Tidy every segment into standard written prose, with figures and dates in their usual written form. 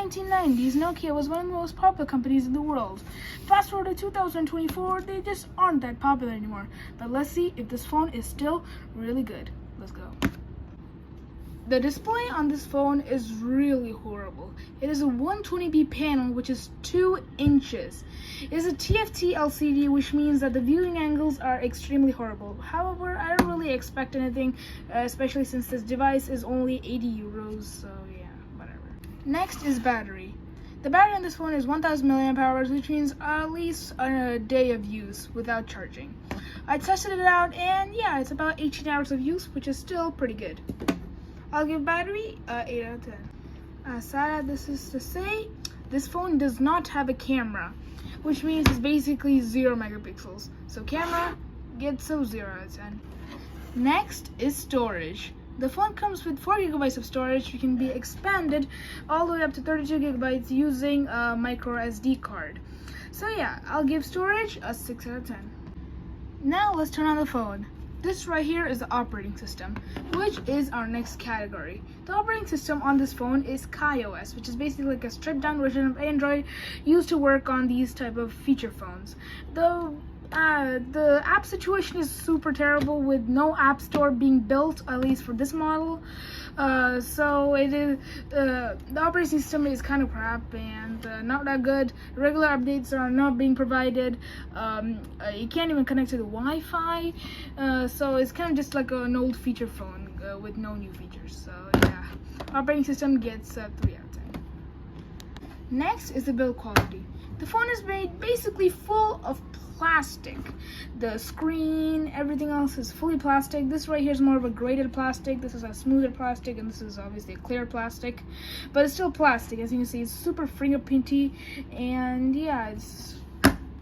1990s, Nokia was one of the most popular companies in the world. Fast forward to 2024, they just aren't that popular anymore. But let's see if this phone is still really good. Let's go. The display on this phone is really horrible. It is a 120p panel, which is 2 inches. It is a TFT LCD, which means that the viewing angles are extremely horrible. However, I don't really expect anything, especially since this device is only 80 euros, so yeah, whatever. Next is battery. The battery on this phone is 1000 milliamp hours, which means at least a day of use without charging. I tested it out, and yeah, it's about 18 hours of use, which is still pretty good. I'll give battery 8 out of 10. As sad as this is to say, this phone does not have a camera, which means it's basically 0 megapixels. So camera gets a 0 out of 10. Next is storage. The phone comes with 4 gigabytes of storage, which can be expanded all the way up to 32 gigabytes using a micro SD card. So yeah, I'll give storage a 6 out of 10. Now let's turn on the phone. This right here is the operating system, which is our next category. The operating system on this phone is KaiOS, which is basically like a stripped down version of Android used to work on these type of feature phones. The app situation is super terrible, with no app store being built, at least for this model. So it is the operating system is kind of crap and not that good. Regular updates are not being provided. You can't even connect to the Wi-Fi, so it's kind of just like an old feature phone with no new features. So yeah, operating system gets 3 out of 10. Next is the build quality. The phone is made basically full of plastic. The screen, everything else is fully plastic. This right here is more of a graded plastic. This is a smoother plastic, and this is obviously a clear plastic, but it's still plastic. As you can see, it's super fingerprinty, and yeah, it's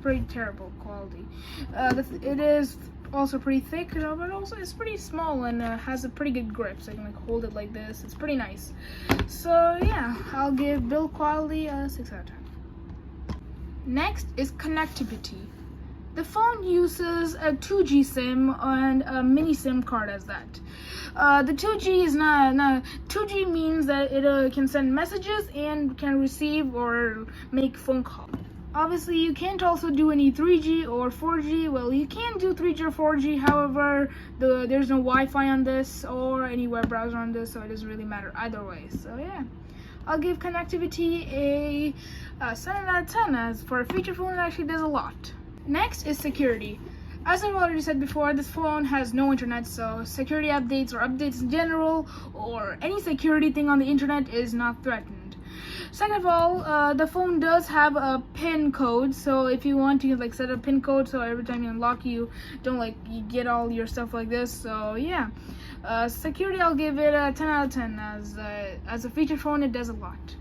pretty terrible quality. It is also pretty thick, but also it's pretty small and has a pretty good grip, so I can like hold it like this. It's pretty nice. So yeah, I'll give build quality a 6 out of 10. Next is connectivity. The phone uses a 2G SIM and a mini SIM card as that. The 2G is not 2G means that it can send messages and can receive or make phone calls. Obviously, you can't also do any 3G or 4G. Well, you can do 3G or 4G, however, there's no Wi-Fi on this or any web browser on this, so it doesn't really matter either way. So yeah, I'll give connectivity a 7 out of 10, as for a feature phone, it actually does a lot. Next is security. As I've already said before, this phone has no internet, so security updates or updates in general or any security thing on the internet is not threatened. Second of all, the phone does have a PIN code, so if you want to like set a PIN code so every time you unlock you don't like you get all your stuff like this. So yeah, security I'll give it a 10 out of 10, as a feature phone it does a lot.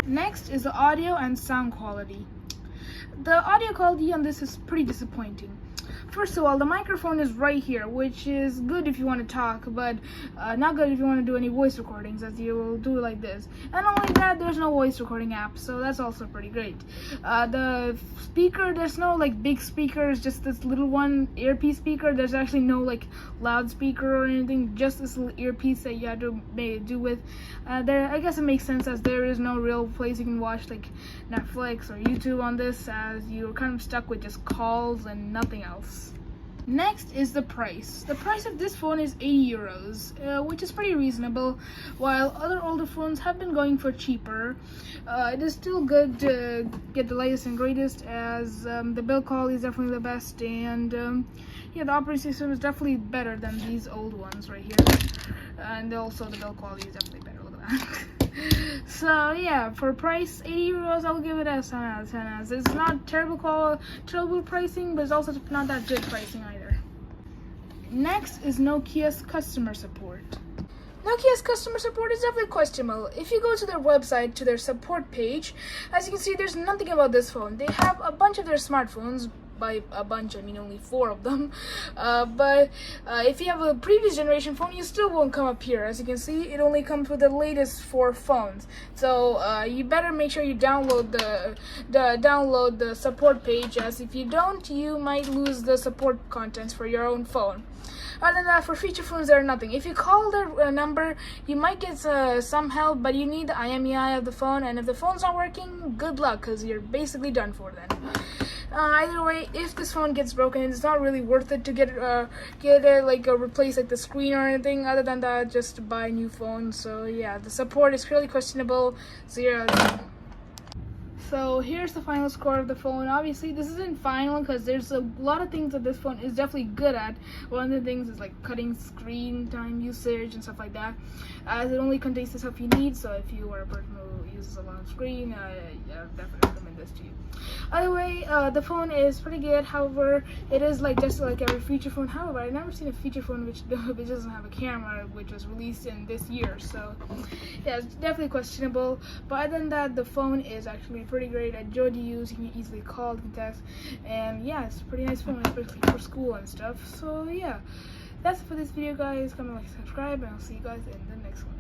Next is the audio and sound quality. The audio quality on this is pretty disappointing. First of all, the microphone is right here, which is good if you want to talk, but not good if you want to do any voice recordings, as you will do like this. And not only that, there's no voice recording app, so that's also pretty great. The speaker, there's no like big speakers, just this little one earpiece speaker. There's actually no like loudspeaker or anything, just this little earpiece that you have to do with. I guess it makes sense, as there is no real place you can watch like Netflix or YouTube on this, as you're kind of stuck with just calls and nothing else. Next is the price. The price of this phone is 80 euros, which is pretty reasonable. While other older phones have been going for cheaper, it is still good to get the latest and greatest, as the build quality is definitely the best, and yeah, the operating system is definitely better than these old ones right here, and also the build quality is definitely better. Look at that. So yeah, for price 80 euros, I'll give it a 7 out of 10, as it's not terrible pricing, but it's also not that good pricing either. Next is Nokia's customer support. Nokia's customer support is definitely questionable. If you go to their website, to their support page, as you can see, there's nothing about this phone. They have a bunch of their smartphones, by a bunch, I mean only 4 of them. But if you have a previous generation phone, you still won't come up here. As you can see, it only comes with the latest 4 phones. So you better make sure you download the support page, as if you don't, you might lose the support contents for your own phone. Other than that, for feature phones, they're nothing. If you call their number, you might get some help, but you need the IMEI of the phone, and if the phone's not working, good luck, because you're basically done for then. Either way, if this phone gets broken, it's not really worth it to get replace like the screen or anything. Other than that, just buy a new phone. So yeah, the support is really questionable. 0 out of 10. So here's the final score of the phone. Obviously this isn't final because there's a lot of things that this phone is definitely good at. One of the things is like cutting screen time usage and stuff like that, as it only contains the stuff you need. So if you are a person who uses a lot of screen, I definitely recommend this to you. Either way, the phone is pretty good. However, it is like just like every feature phone. However, I've never seen a feature phone which doesn't have a camera, which was released in this year. So yeah, it's definitely questionable. But other than that, the phone is actually pretty great. I enjoyed to use. You can easily call, you can text, and yeah, it's a pretty nice phone, especially for school and stuff. So yeah, that's it for this video, guys. Comment, like, subscribe, and I'll see you guys in the next one.